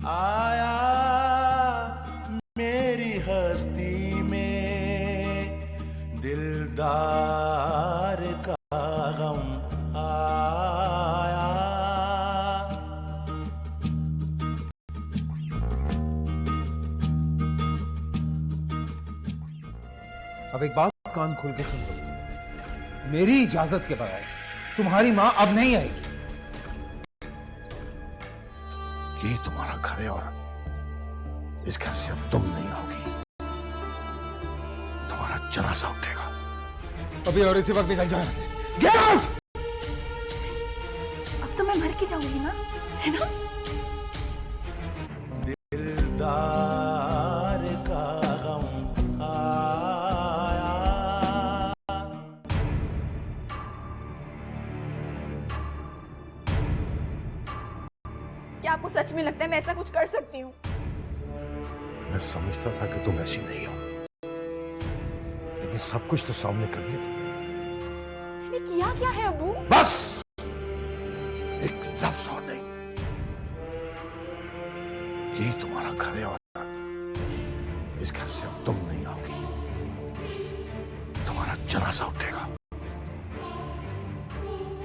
आया मेरी हस्ती में दिलदार का गम आया। अब एक बात कान खोल के सुन लो, मेरी इजाजत के बगैर तुम्हारी मां अब नहीं आएगी। ये तुम्हारा घर है और इस घर से अब तुम नहीं आओगी, तुम्हारा जनाजा उठेगा। अभी और इसी वक्त निकल जाओ। Get out. अब तो मैं मर के जाऊंगी ना, है ना? दिलदार का गम आया। क्या आपको सच में लगता है मैं ऐसा कुछ कर सकती हूँ? मैं समझता था कि तुम ऐसी नहीं हो, लेकिन सब कुछ तो सामने कर दिया तुमने। मैंने किया क्या है अबू? बस एक लफ्ज और नहीं। यही तुम्हारा घर है और इस घर से अब तुम नहीं आओगी, तुम्हारा जनाजा उठेगा।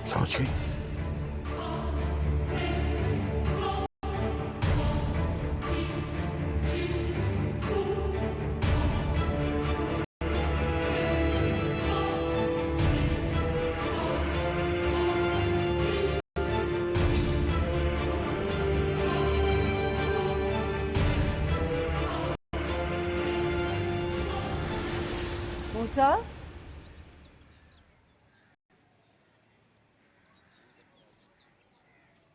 समझ गई? मूसा,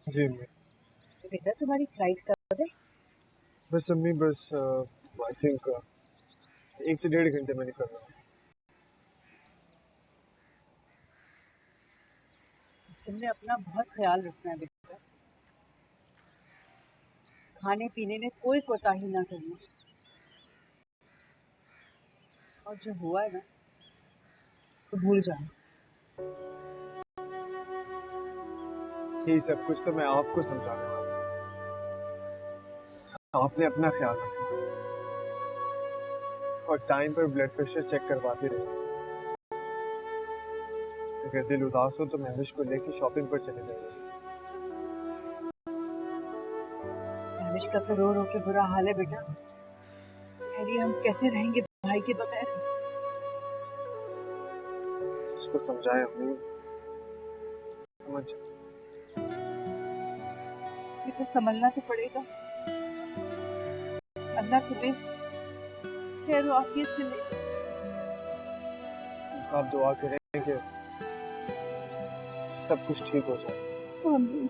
जी अम्मी। बेटा तुम्हारी फ्लाइट कब है? बस अम्मी बस आई थिंक 1 से 1.5 घंटे में निकलना है। तुमने अपना बहुत ख्याल रखना है बेटा, खाने पीने में कोई कोताही ना करना, और जो हुआ है ना तो भूल जाना। ये सब कुछ तो मैं आपको समझाने वाला हूँ। आपने अपना ख्याल रखना और टाइम पर ब्लड प्रेशर चेक करवाते रहे। अगर दिल उदास हो तो महविश को लेकर शॉपिंग पर चले जाइए। महविश का तो रो रो के बुरा हाल है बेटा, खैर हम कैसे रहेंगे भाई के बगैर? उसको समझाए अम्मी, समझ। ये तो संभलना तो पड़ेगा। अल्लाह तुम्हें खैर और आफियत से ले। आप दुआ करें कि सब कुछ ठीक हो जाए। आमीन।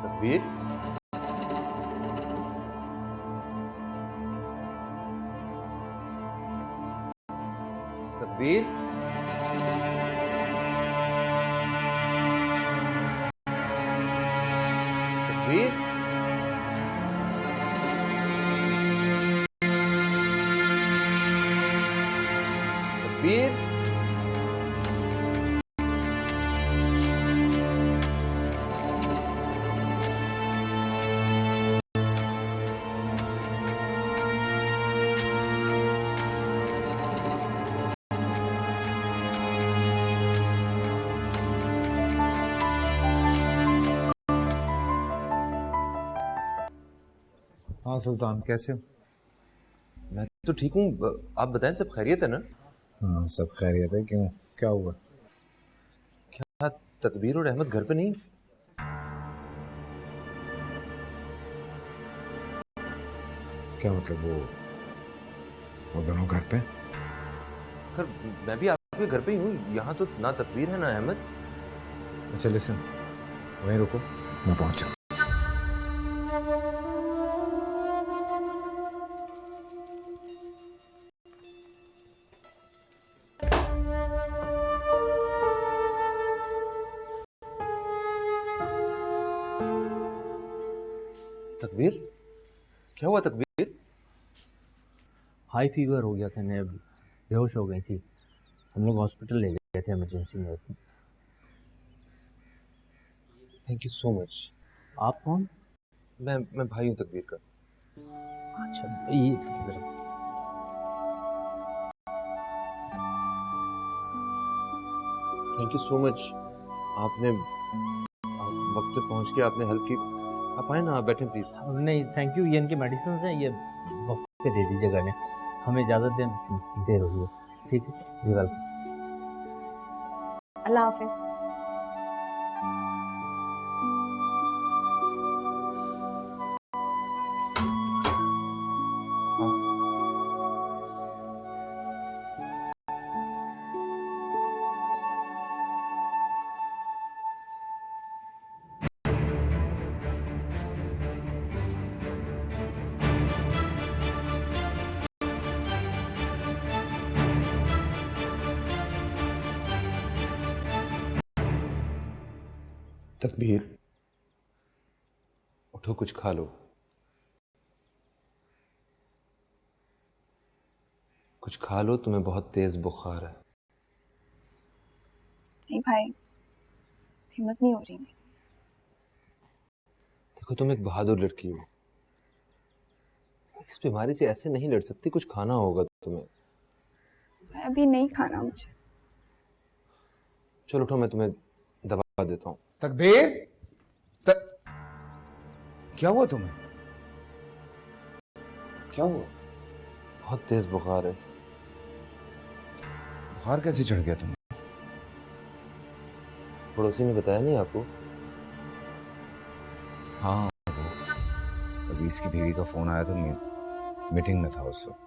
तकबीर, तकबीर, तकबीर, तकबीर। हाँ सुल्तान, कैसे हो? मैं तो ठीक हूँ, आप बताएं, सब खैरियत है ना? हाँ सब खैरियत है। क्यों, क्या हुआ? क्या तकबीर और अहमद घर पे नहीं? क्या मतलब वो दोनों घर पे? सर मैं भी आपके घर पे ही हूँ, यहाँ तो ना तकबीर है ना अहमद। अच्छा लिसन, वहीं रुको, मैं पहुंचा। तकबीर, क्या हुआ तकबीर? हाई फीवर हो गया था, ने बेहोश हो गई थी। हम लोग हॉस्पिटल ले गए थे इमरजेंसी में। Thank you so much. आप कौन? मैं भाई हूँ तकबीर का। अच्छा ये जरा थैंक यू सो मच। आपने वक्त पे पहुँच के आपने हेल्प की। आप आए ना, आप बैठे प्लीज। नहीं थैंक यू, ये इनके मेडिसिन हैं, ये वक्त पे दे दीजिएगा इन्हें। हमें इजाज़त देर हो रही है। ठीक है जी, वेलकम। अल्लाह हाफिज। तकबीर, उठो कुछ खा लो। कुछ खा लो, तुम्हें बहुत तेज बुखार है। नहीं भाई, हिम्मत नहीं हो रही। देखो तुम एक बहादुर लड़की हो, इस बीमारी से ऐसे नहीं लड़ सकती। कुछ खाना होगा तुम्हें। मैं अभी नहीं खाना मुझे। चलो उठो, मैं तुम्हें दवा देता हूँ। तकबीर, क्या हुआ तुम्हें? क्या हुआ? बहुत तेज बुखार है। बुखार कैसे चढ़ गया तुम्हें? पड़ोसी ने बताया नहीं आपको? हाँ, वो अजीज की बीवी का फोन आया था, मीटिंग में था उस वक्त।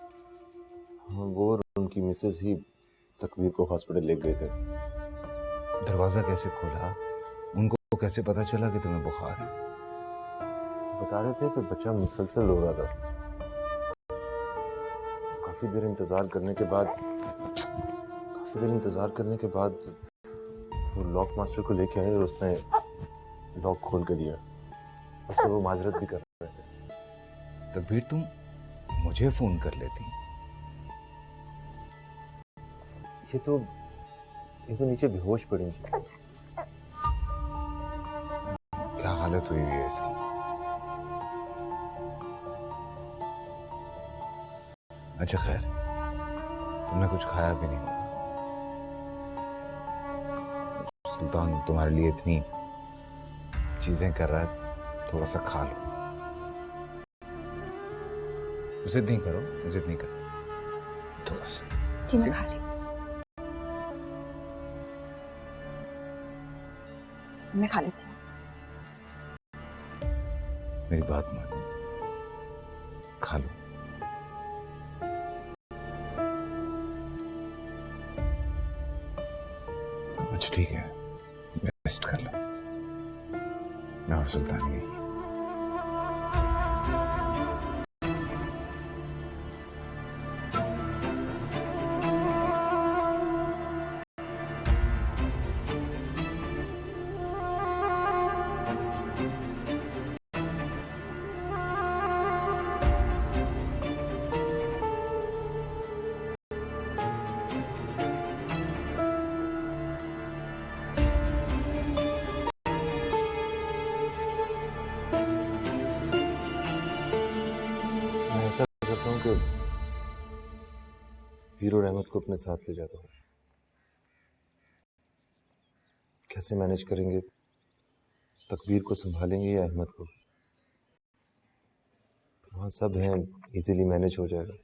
हाँ, वो और उनकी मिसेज ही तकबीर को हॉस्पिटल ले गए थे। दरवाजा कैसे खोला? उनको कैसे पता चला कि तुम्हें बुखार है? बता रहे थे कि बच्चा मुसलसल रो रहा था। काफी देर इंतजार करने के बाद वो लॉक मास्टर को लेके आए और उसने लॉक खोल के दिया। उसमें वो माजरत भी कर रहे थे। तकबीर, तुम मुझे फोन कर लेती। ये तो नीचे बेहोश पड़ी थी। क्या हालत हुई है इसकी? अच्छा खैर, तुमने कुछ खाया भी नहीं होगा। सुल्तान तुम्हारे लिए इतनी चीजें कर रहा है, थोड़ा सा खा लो। जिद नहीं करो, जिद नहीं करो, थोड़ा सा। जी मैं खा रही। मैं खा लेती हूँ। मेरी बात मान, खा लो। अच्छा ठीक है, रेस्ट कर लो। मैं और सुल्तान यही। कि हीरो रहमत को अपने साथ ले जाता हूँ। कैसे मैनेज करेंगे? तकबीर को संभालेंगे या अहमद को? वहाँ सब हैं, इजीली मैनेज हो जाएगा।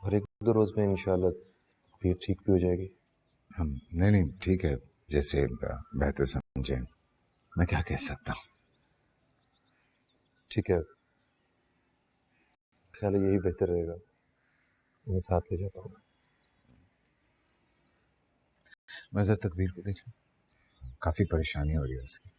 और एक दो रोज में इंशाल्लाह तकबीर ठीक भी हो जाएगी। हम नहीं, ठीक है, जैसे बेहतर समझे। मैं क्या कह सकता हूँ? ठीक है, ख्याल है यही बेहतर रहेगा, इन्हें साथ ले जाता हूँ। मैं जरा तकबीर को देखूं, काफी परेशानी हो रही है उसकी।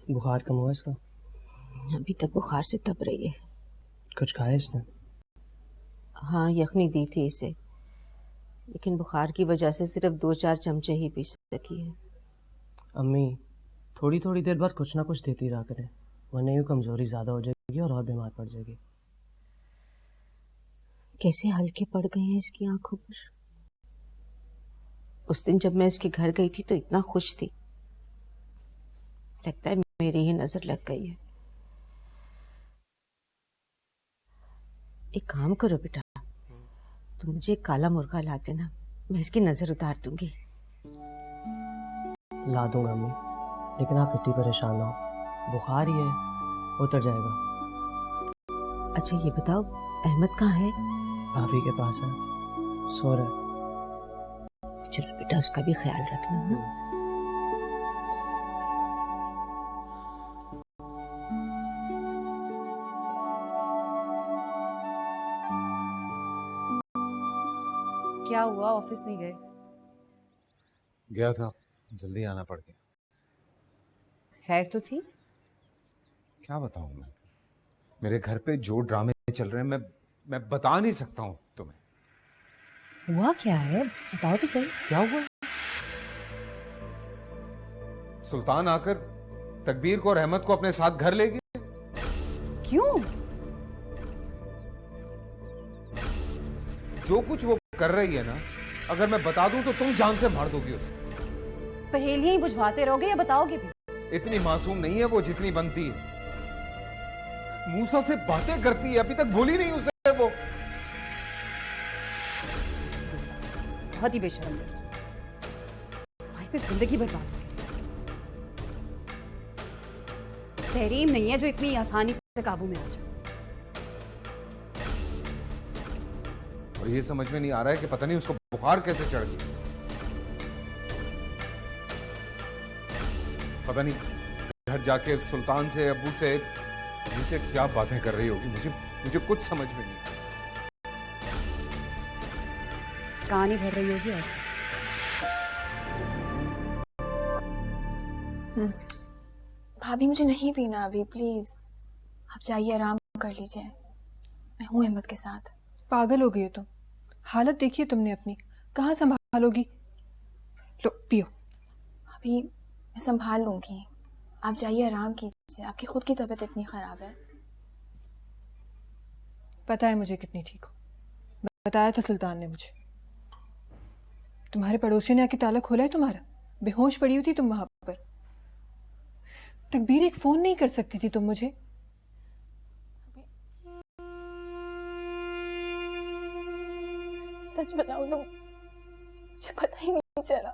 बुखार कम हुआ इसका? अभी तक बुखार से तप रही है। कुछ खाया इसने? हाँ, यखनी दी थी इसे, लेकिन बुखार की वजह से सिर्फ 2-4 चमचे ही पी सकी है। अम्मी थोड़ी थोड़ी देर बाद कुछ ना कुछ देती रहा करें, वरना यूँ कमजोरी ज़्यादा हो जाएगी और बीमार पड़ जाएगी। कैसे हल्के पड़ गए हैं इसकी आंखों पर। उस दिन जब मैं इसके घर गई थी तो इतना खुश थी, लगता है मेरी ही नजर लग गई है। एक काम करो बेटा, तुम मुझे एक काला मुर्गा ला देना, मैं इसकी नजर उतार दूंगी। ला दूंगा अम्मी, लेकिन आप इतनी परेशान ना हो, बुखार ही है, उतर जाएगा। अच्छा ये बताओ, अहमद कहाँ है? भाभी के पास है, सो रहा है। चलो बेटा, उसका भी ख्याल रखना। हाँ? क्या हुआ, ऑफिस नहीं गए? गया था, जल्दी आना पड़ गया। खैर तो थी? क्या बताऊं मैं, मेरे घर पे जो ड्रामे चल रहे हैं मैं बता नहीं सकता हूं तुम्हें। हुआ क्या है, बताओ तो सही। क्या हुआ? सुल्तान आकर तकबीर को और अहमद को अपने साथ घर ले गए। क्यों? जो कुछ वो कर रही है ना, अगर मैं बता दूं तो तुम जान से मार दोगी उसे। पहेलियां ही बुझवाते रहोगे या बताओगे भी? इतनी मासूम नहीं है वो जितनी बनती है। मूसा से बातें करती है, अभी तक भूली नहीं उसे वो। बहुत ही बेशर्म लड़की, तुम्हारी तो जिंदगी बर्बाद हो गई। तहरीम नहीं है जो इतनी आसानी से काबू में आ जाए। और ये समझ में नहीं आ रहा है कि पता नहीं उसको बुखार कैसे चढ़ गया। पता नहीं घर जाके सुल्तान से, अब्बू से, मुझसे क्या बातें कर रही होगी। मुझे कुछ समझ में नहीं। कहानी भर रही होगी। और भाभी मुझे नहीं पीना अभी, प्लीज आप जाइए, आराम कर लीजिए, मैं हूँ अहमद के साथ। पागल हो गई हो तुम, हालत देखिए तुमने अपनी, कहाँ संभालोगी? लो पियो। अभी मैं संभाल लूंगी, आप जाइए आराम कीजिए, आपकी खुद की तबीयत इतनी खराब है। पता है मुझे कितनी ठीक हो, बताया था सुल्तान ने मुझे। तुम्हारे पड़ोसियों ने आके ताला खोला है तुम्हारा, बेहोश पड़ी हुई थी तुम वहां पर। तकबीर एक फोन नहीं कर सकती थी तुम मुझे? सच बताऊं तो मुझे पता ही नहीं चला।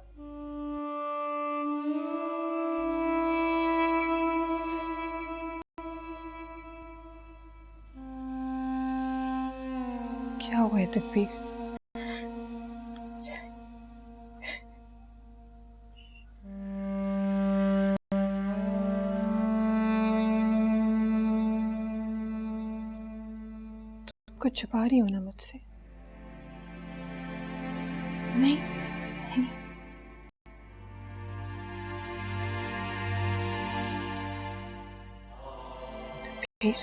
क्या हुआ है तकबीर? तुम कुछ छुपा रही हो ना मुझसे? नहीं नहीं, तकबीर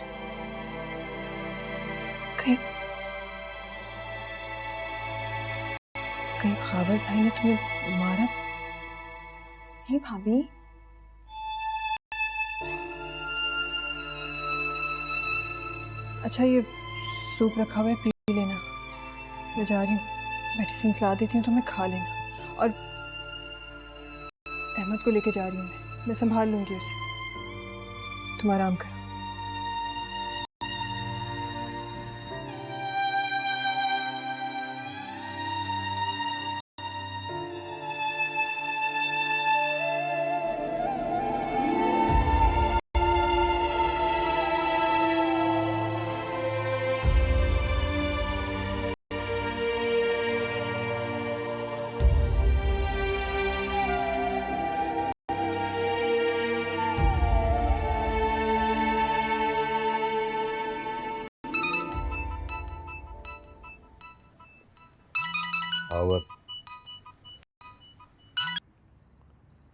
कहीं कहीं खावर भाई ने तुम्हें मारा? नहीं भाभी, अच्छा ये सूप रखा हुआ है, पी लेना। मैं जा रही हूँ, मेडिसिन ला देती हूँ, तुम्हें खा लेना। और अहमद को लेके जा रही हूँ मैं संभाल लूंगी उसे, तुम आराम करो।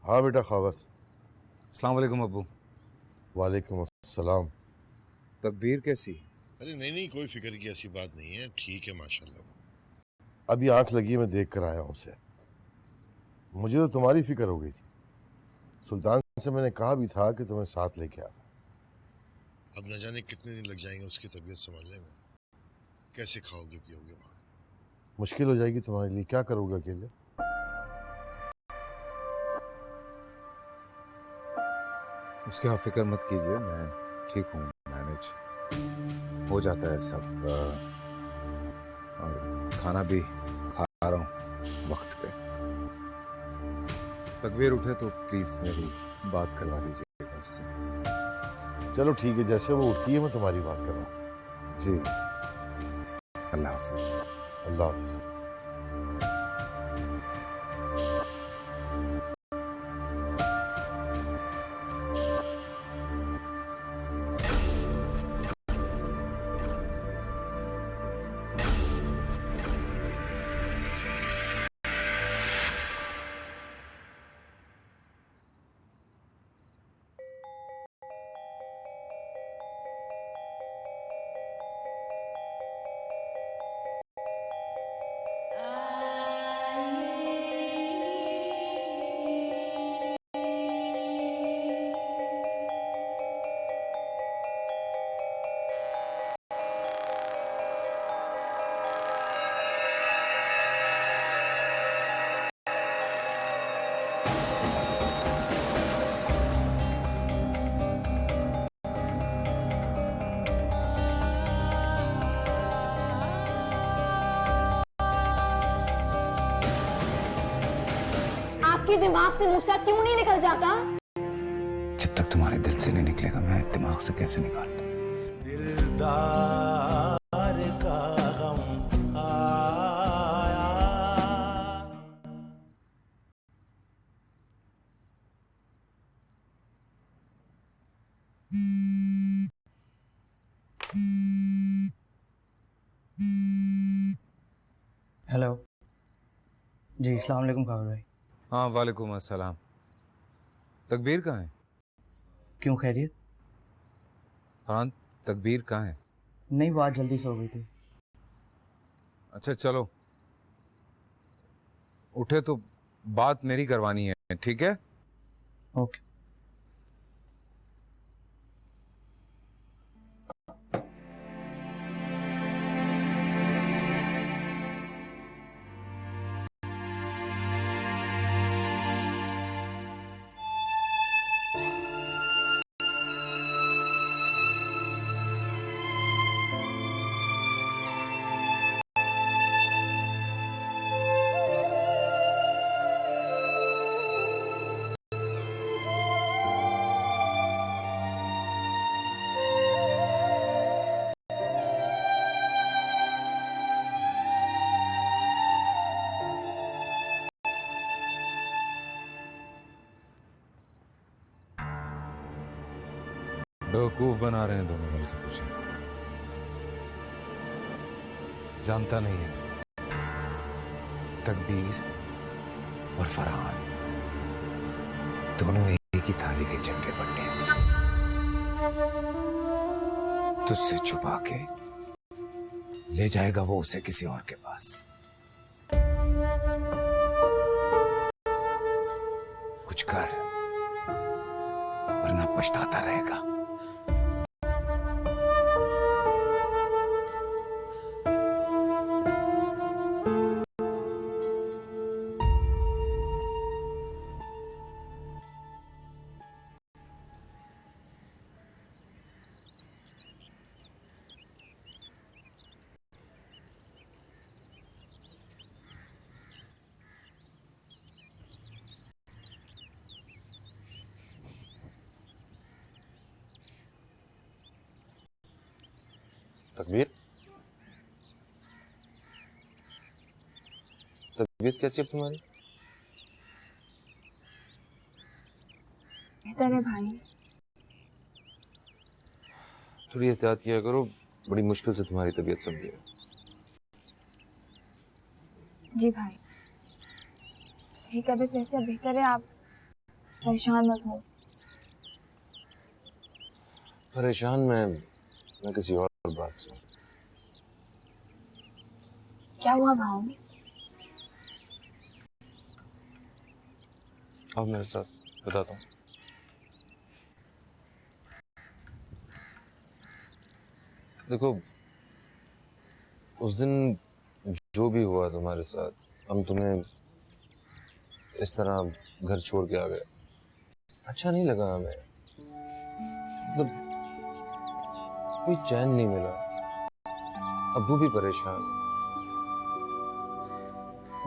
हाँ बेटा खबर। अस्सलाम वालेकुम अब्बू। वालेकुम अस्सलाम। तकबीर कैसी? अरे नहीं कोई फिक्र की ऐसी बात नहीं है, ठीक है माशाल्लाह। अभी आंख लगी है, मैं देख कर आया हूँ उसे। मुझे तो तुम्हारी फिक्र हो गई थी। सुल्तान से मैंने कहा भी था कि तुम्हें साथ लेके आता। अब न जाने कितने दिन लग जाएंगे उसकी तबीयत संभालने में। कैसे खाओगे पियोगे वहाँ? मुश्किल हो जाएगी तुम्हारे लिए। क्या करोगे अकेले? उसकी आप फिक्र मत कीजिए, मैं ठीक हूँ, मैनेज हो जाता है सब। और खाना भी खा रहा हूँ वक्त पे। तकबीर उठे तो प्लीज मेरी बात करवा दीजिएगा उससे। चलो ठीक है, जैसे वो उठती है मैं तुम्हारी बात कर रहा हूँ। जी, अल्लाह हाफिज। अल्लाह हाफिज। आपके दिमाग से मूसा क्यों नहीं निकल जाता? जब तक तुम्हारे दिल से नहीं निकलेगा मैं दिमाग से कैसे निकालता? दिलदार का गम आया। हेलो जी, अस्सलाम वालेकुम काबिल भाई। हाँ वालेकुम अस्सलाम। तकबीर कहाँ है? क्यों, खैरियत? हाँ, तकबीर कहाँ है? नहीं, वो आज जल्दी सो गई थी। अच्छा चलो, उठे तो बात मेरी करवानी है, ठीक है? ओके। बेवकूफ बना रहे हैं दोनों मिलकर तुझे। जानता नहीं है, तकबीर और फरहान दोनों एक ही थाली के चट्टे बट्टे हैं। तुझसे छुपा के ले जाएगा वो उसे किसी और के पास। कुछ कर वरना पछताता रहेगा। तकबीर, तबीयत कैसी है तुम्हारी? बेहतर है भाई। थोड़ी एहतियात किया करो, बड़ी मुश्किल से तुम्हारी तबीयत समझी है। जी भाई, मेरी तबीयत वैसे अब बेहतर है। आप परेशान मत हो। परेशान मैं किसी और बात से। क्या हुआ भाव? अब मेरे साथ बताता हूँ। देखो, उस दिन जो भी हुआ तुम्हारे साथ, हम तुम्हें इस तरह घर छोड़ के आ गए, अच्छा नहीं लगा हमें। मतलब कोई चैन नहीं मिला। अब्बू भी परेशान।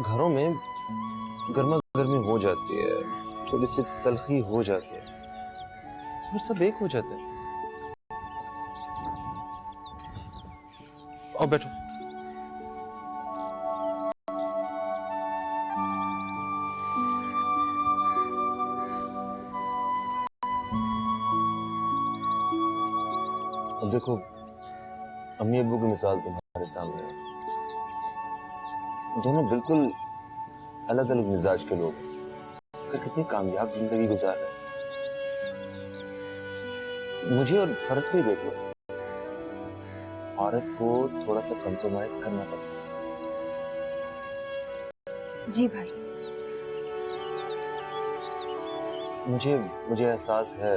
घरों में गर्मा गर्मी हो जाती है, थोड़ी सी तलखी हो जाती है, और सब एक हो जाते हैं। आओ बैठो। अब देखो, अम्मी अब्बू की मिसाल तुम्हारे सामने है। दोनों बिल्कुल अलग अलग मिजाज के लोग हैं, पर कितनी कामयाब जिंदगी गुजार रहे हैं। मुझे और फर्क भी देख लो। औरत को थोड़ा सा कंप्रोमाइज करना पड़ता है। जी भाई। मुझे एहसास है,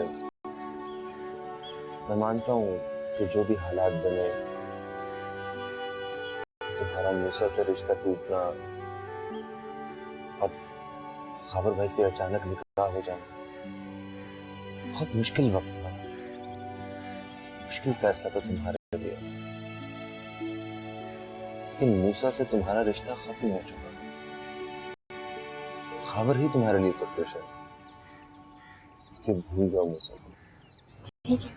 मैं मानता हूँ कि जो भी हालात बने, तुम्हारा मूसा से रिश्ता टूटना और खाबर भाई से अचानक निकाह हो जाना बहुत मुश्किल वक्त था, मुश्किल फैसला था तुम्हारे लिए। लेकिन मूसा से तुम्हारा रिश्ता खत्म हो चुका। खाबर ही तुम्हारे लिए सब कुछ है। इसे भूल जाओ मूसा को। ठीक है।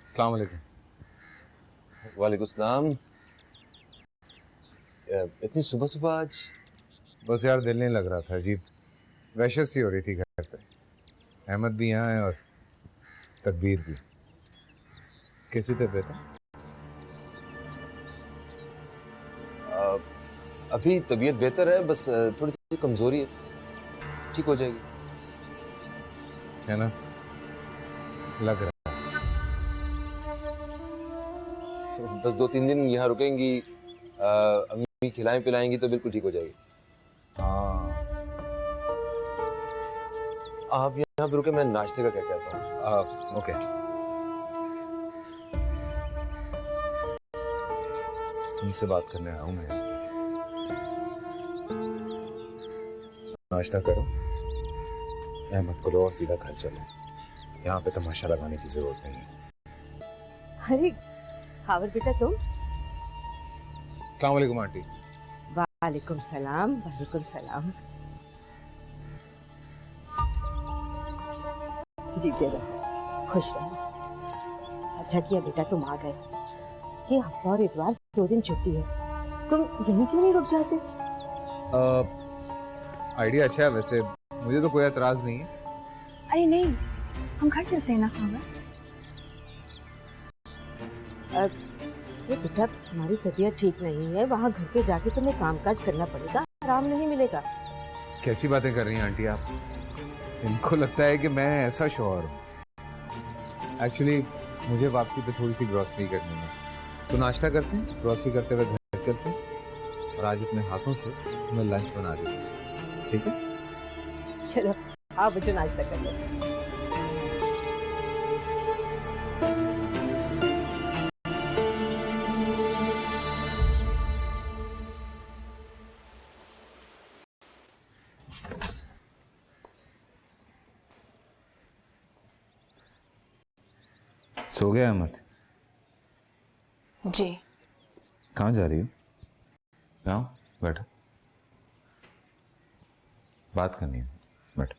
अस्सलाम वालेकुम। वालेकुम सलाम। इतनी सुबह सुबह आज? बस यार दिल नहीं लग रहा था, अजीब वहशत सी हो रही थी घर पे। अहमद भी यहाँ है और तकबीर भी। कैसी तबीयत है? अभी तबीयत बेहतर है, बस थोड़ी सी कमजोरी है, ठीक हो जाएगी। है ना, लग रहा है। बस 2-3 दिन यहाँ रुकेंगी, अम्मी खिलाएं पिलाएंगी तो बिल्कुल ठीक हो जाएगी। हाँ। आप यहाँ पे रुके, मैं नाश्ते का क्या कहता हूँ। ओके। तुमसे बात करने आया हूँ मैं। नाश्ता करो, अहमद को लो और सीधा घर चलो। यहाँ पे तमाशा लगाने की जरूरत नहीं है। अरे खावर बेटा तुम? अस्सलाम वालेकुम आंटी। वालेकुम सलाम। वालेकुम सलाम। जीते रहो, खुश रहो। अच्छा किया बेटा तुम आ गए। ये हफ्ता और इतवार 2 दिन छुट्टी है, तुम यहीं क्यों नहीं रुक जाते? आइडिया अच्छा है वैसे, मुझे तो कोई एतराज नहीं है। अरे नहीं, हम घर चलते हैं ना खाबर। ये बेटा तुम्हारी तबीयत ठीक नहीं है, वहाँ घर के जाके तुम्हें कामकाज करना पड़ेगा, आराम नहीं मिलेगा। कैसी बातें कर रही हैं आंटी आप? इनको लगता है कि मैं ऐसा शौहर हूँ। एक्चुअली मुझे वापसी पे थोड़ी सी ग्रॉसरी करनी है, तो नाश्ता करते हैं, ग्रॉसरी करते हुए घर चलते हैं, और आज अपने हाथों से मैं लंच बना देता हूँ, ठीक है? चलो आप बच्चों नाश्ता कर लो। सो गया अहमद? जी। कहाँ जा रही हो? आओ बैठो, बात करनी है, बैठो।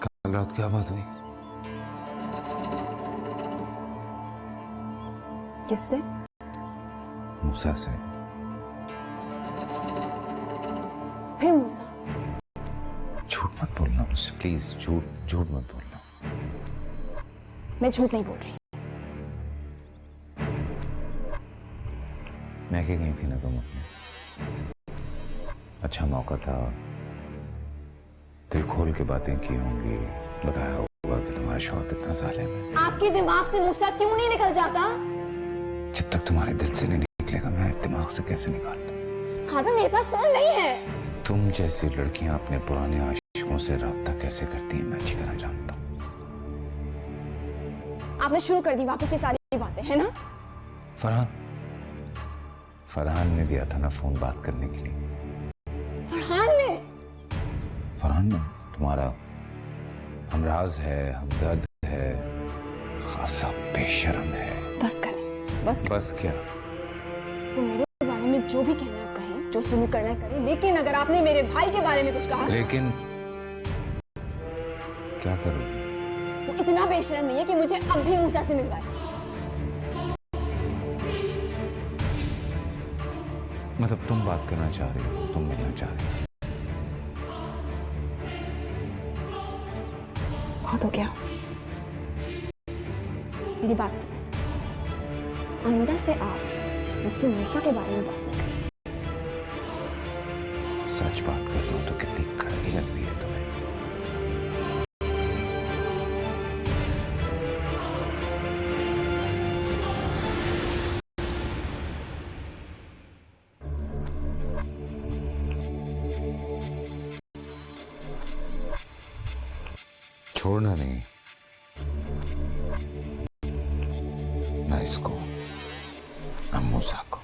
कल रात क्या बात हुई? किससे? मूसा से। फिर मूसा? झूठ मत बोलना मुझसे प्लीज, झूठ झूठ मत बोलना। मैं झूठ नहीं बोल रही। मैं क्या गई थी ना तुम अपने, अच्छा मौका था, दिल खोल के बातें की होंगी, बताया होगा कि तुम्हारा शौहर कितना जालिम है। आपके दिमाग से मूसा क्यों नहीं निकल जाता? जब तक तुम्हारे दिल से नहीं निकलेगा मैं दिमाग से कैसे निकालता? खाबर मेरे पास फोन नहीं है। तुम जैसी लड़कियां अपने पुराने आशिकों से राब्ता कैसे करती हैं मैं अच्छी तरह जानता हूँ। आपने शुरू कर दी वापस ये सारी बातें, है ना? फरहान ने दिया था ना फोन बात करने के लिए। फरहान ने तुम्हारा हमराज है, हमदर्द है, खासा बेशर्म है। बस करें, बस क्या? तो मेरे बारे में जो भी कहना है कहें, जो सुनो करना है करें, लेकिन अगर आपने मेरे भाई के बारे में कुछ कहा, लेकिन क्या करोगे? वो इतना बेशर्म नहीं है कि मुझे अब भी मूसा से मिलवाए। मतलब तुम बात करना चाह रही हो, तुम मिलना चाह रही हो। बहुत हो गया, मेरी बात सुनो। आइंदा से आप मुझसे मूसा के बारे में बात नहीं करें। सच बात कर रहा हूं तो कितनी कड़वी लग रही है तुम्हें। छोड़ना नहीं ना इसको ना मूसा को।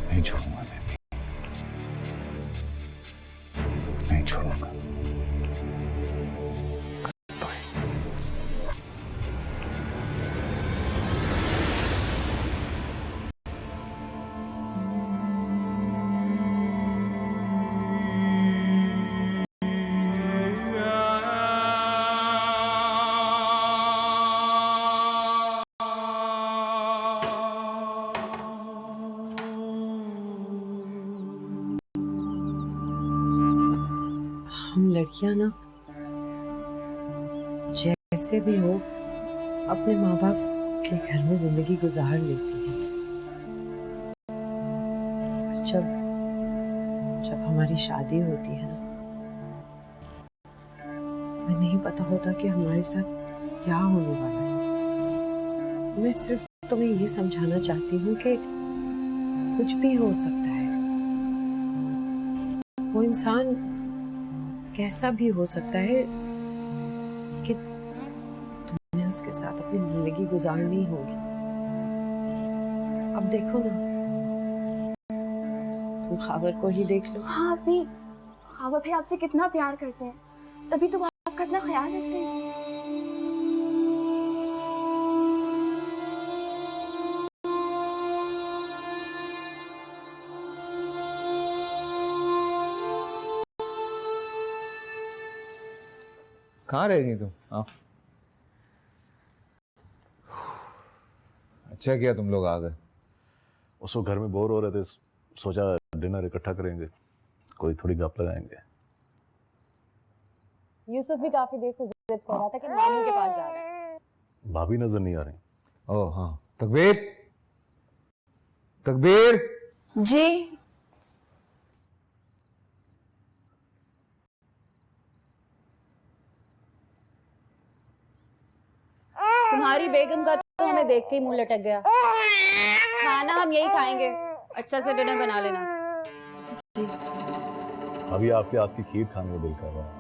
नहीं छोड़ूंगा मैं भी, नहीं छोड़ूंगा। हम लड़कियां ना जैसे भी हो अपने माँ बाप के घर में जिंदगी गुजार लेती हैं। जब जब हमारी शादी होती है ना, हमें नहीं पता होता कि हमारे साथ क्या होने वाला है। मैं सिर्फ तुम्हें ये समझाना चाहती हूँ कि कुछ भी हो सकता है। वो इंसान कैसा भी हो सकता है कि तुम्हें उसके साथ अपनी जिंदगी गुजारनी होगी। अब देखो ना, तुम खाबर को ही देख लो। हाँ अभी खाबर भाई आपसे कितना प्यार करते हैं, तभी तो वो आपका इतना ख्याल रखते हैं। कहाँ रह गई तुम? हाँ, अच्छा किया तुम लोग आ गए। उसको घर में बोर हो रहे थे, सोचा डिनर इकट्ठा करेंगे, कोई थोड़ी गप लगाएंगे। यूसुफ भी काफी देर से जिद कर रहा था कि मामू के पास जा रहा है। भाभी नजर नहीं आ रही। ओह हाँ, तकबीर, तकबीर जी तुम्हारी बेगम का तो हमें देख के ही मुंह लटक गया। खाना हम यही खाएंगे, अच्छा से डिनर बना लेना। अभी आपके हाथ की खीर खाने का दिल कर रहा है।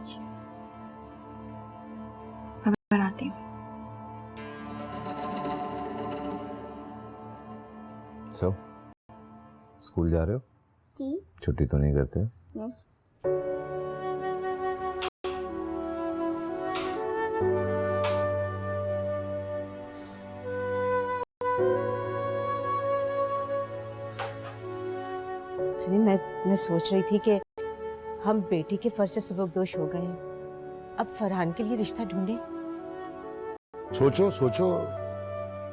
मैं बनाती हूँ। सो स्कूल जा रहे हो? छुट्टी तो नहीं करते? मैं सोच रही थी कि हम बेटी के फर्ज से सबकदोश हो गए हैं, अब फरहान के लिए रिश्ता ढूंढे। सोचो सोचो,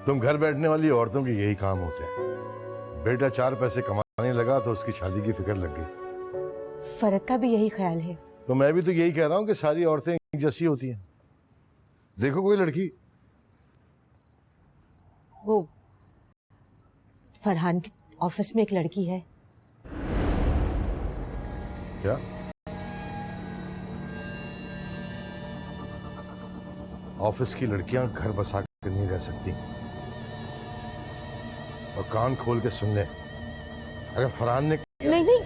तुम घर बैठने वाली औरतों के यही काम होते हैं। बेटा 4 पैसे कमाने लगा तो उसकी शादी की फिक्र लग गई। फरत का भी यही ख्याल है। तो मैं भी तो यही कह रहा हूँ कि सारी औरतें एक जैसी होती हैं। देखो कोई लड़की, वो फरहान के ऑफिस में एक लड़की है। क्या? ऑफिस की लड़कियां घर बसा कर नहीं रह सकती। और कान खोल के सुन ले, अगर फरहान ने नहीं नहीं,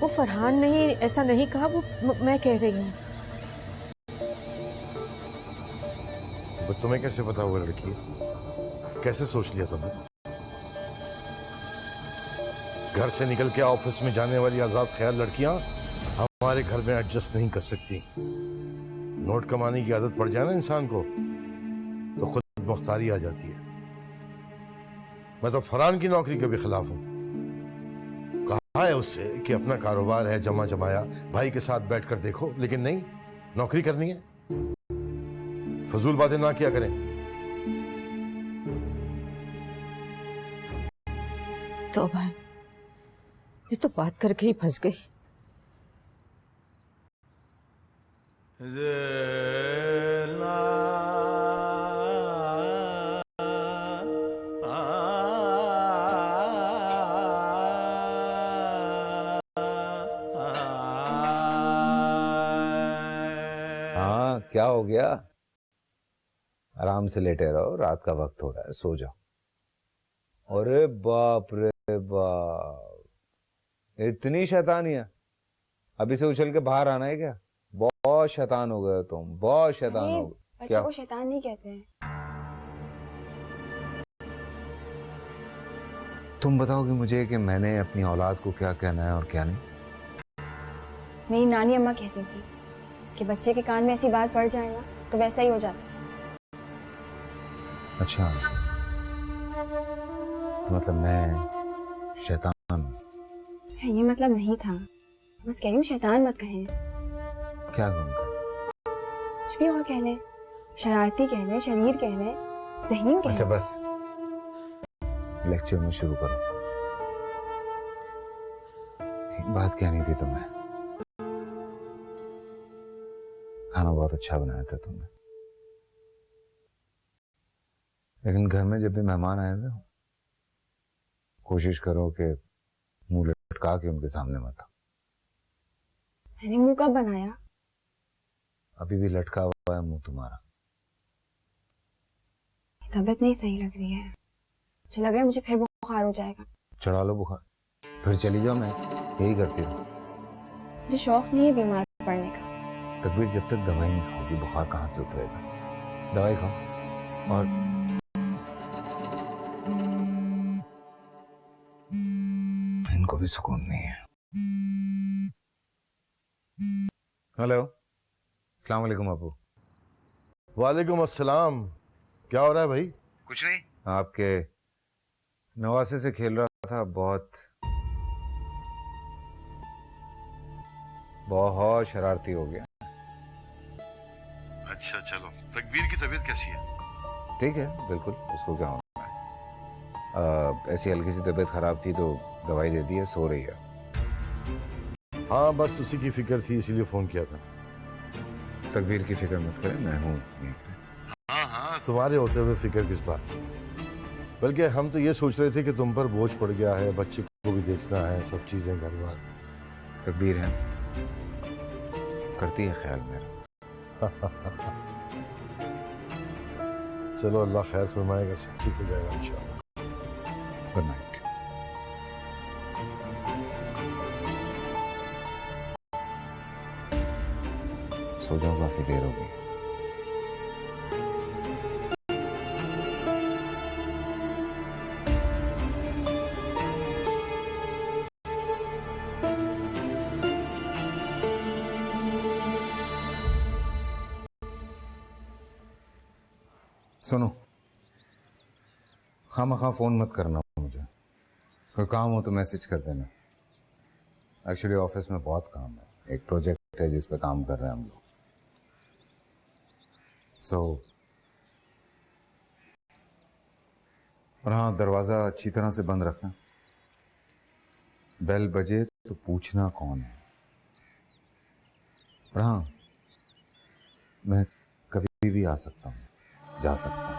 वो फरहान नहीं, ऐसा नहीं कहा, वो मैं कह रही हूँ। तो तुम्हें कैसे पता वो लड़की है? कैसे सोच लिया तुमने? घर से निकल के ऑफिस में जाने वाली आजाद ख्याल लड़कियां हमारे घर में एडजस्ट नहीं कर सकती। नोट कमाने की आदत पड़ जाए ना इंसान को तो खुद मुख्तारी आ जाती है। मैं तो फरहान की नौकरी के भी खिलाफ हूं। कहा है उससे कि अपना कारोबार है, जमा जमाया, भाई के साथ बैठकर देखो, लेकिन नहीं, नौकरी करनी है। फजूल बातें ना किया करें। तौबा, ये तो बात करके ही फंस गई। हाँ, क्या हो गया? आराम से लेटे रहो, रात का वक्त हो रहा है, सो जाओ। अरे बाप रे बाप, इतनी शैतानियां! अभी से उछल के बाहर आना है क्या? बहुत शैतान हो गए तुम, बहुत शैतान हो गए। बच्चे को शैतान नहीं कहते हैं। तुम बताओगे मुझे कि मैंने अपनी औलाद को क्या कहना है और क्या नहीं? मेरी नानी अम्मा कहती थी कि बच्चे के कान में ऐसी बात पड़ जाए ना तो वैसा ही हो जाता है। अच्छा, तो मतलब मैं शैतान हूं? ये मतलब नहीं था, बस कह रही हूँ शैतान मत कहें। क्या कहूँगा? कुछ भी और कह ले, शरारती कह ले, शरीर कह ले, ज़हीन कह ले। अच्छा बस, लेक्चर में शुरू करो। एक बात कहनी थी तुम्हें। खाना बहुत अच्छा बनाया था तुमने, लेकिन घर में जब भी मेहमान आए हुए हो, कोशिश करो कि मुंह लटका के उनके सामने मत आओ। मैंने मुंह कब बनाया? अभी भी लटका हुआ है मुंह तुम्हारा। तबीयत नहीं सही लग रही है, मुझे लग रहा है मुझे फिर बुखार हो जाएगा। चढ़ा लो बुखार, फिर चली जाओ। मैं यही करती हूँ। मुझे शौक नहीं है बीमार पड़ने का। तकबीर, जब तक दवाई नहीं खाओगी बुखार कहाँ से उतरेगा? दवाई खाओ। और इनको भी सुकून नहीं है। हेलो, अस्सलाम वालेकुम अबू। वालेकुम अस्सलाम। क्या हो रहा है भाई? कुछ नहीं, आपके नवासे से खेल रहा था। बहुत शरारती हो गया। अच्छा चलो, तकबीर की तबीयत कैसी है? ठीक है, बिल्कुल, उसको क्या होना है। ऐसी हल्की सी तबीयत खराब थी तो दवाई दे दी है, सो रही है। हाँ, बस उसी की फिक्र थी, इसीलिए फोन किया था। तकबीर की फिक्र मत करें, मैं हूँ। हाँ हाँ, तुम्हारे होते हुए फिक्र किस बात की? बल्कि हम तो ये सोच रहे थे कि तुम पर बोझ पड़ गया है, बच्चे को भी देखना है, सब चीजें घर बार। तकबीर है, करती है ख्याल मेरा। चलो, अल्लाह खैर फरमाएगा, सब ठीक हो जाएगा इंशाल्लाह। Good night. सो जाओ, काफी देर हो गई। सुनो, खामखा फोन मत करना मुझे। कोई काम हो तो मैसेज कर देना। एक्चुअली ऑफिस में बहुत काम है, एक प्रोजेक्ट है जिस पे काम कर रहे हैं हम लोग। और हाँ, दरवाज़ा अच्छी तरह से बंद रखना। बेल बजे तो पूछना कौन है। और हाँ, मैं कभी भी आ सकता हूँ, जा सकता हूँ।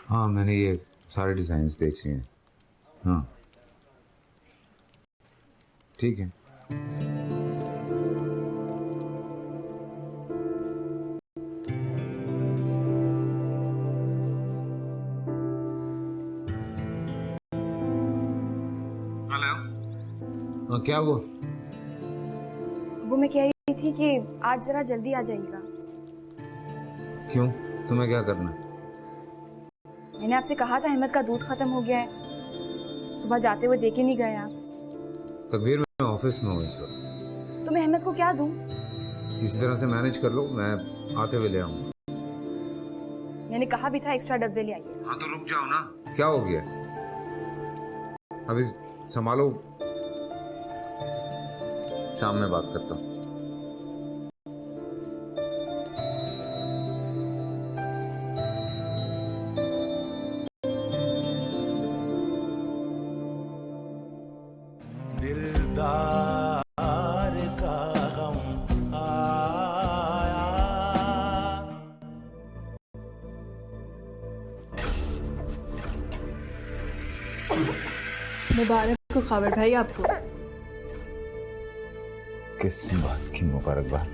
हाँ, मैंने ये सारे डिजाइन्स देख लिए हैं। हाँ, ठीक है। हेलो। हाँ, क्या हुआ? वो मैं कह रही थी कि आज जरा जल्दी आ जाइएगा। क्यों? तुम्हें क्या करना है? मैंने आपसे कहा था अहमद का दूध खत्म हो गया है, सुबह जाते हुए देख ही नहीं गए आप। तकबीर, मैं ऑफिस में हूँ इस वक्त। तो मैं अहमद को क्या दूं? किसी तरह से मैनेज कर लो, मैं आते हुए ले आऊंगा। मैंने कहा भी था एक्स्ट्रा डब्बे ले आइए। हाँ, तो रुक जाओ ना। क्या हो गया? अभी संभालो, शाम में बात करता हूँ। दिलदार का गम आया। मुबारक हो खबर भाई आपको। किस बात की मुबारकबाद?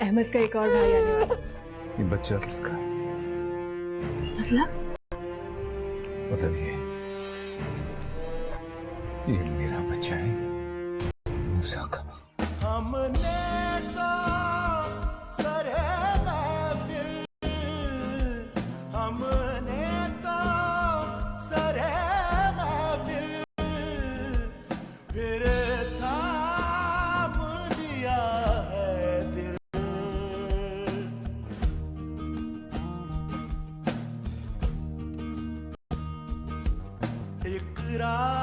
अहमद का एक और भाई आने वाला। ये बच्चा किसका? मतलब ये मेरा बच्चा है, मूसा का। हमने तो सरे महफिल, हमने तो सरे महफिल, फिर थाम लिया है दिल। इकरार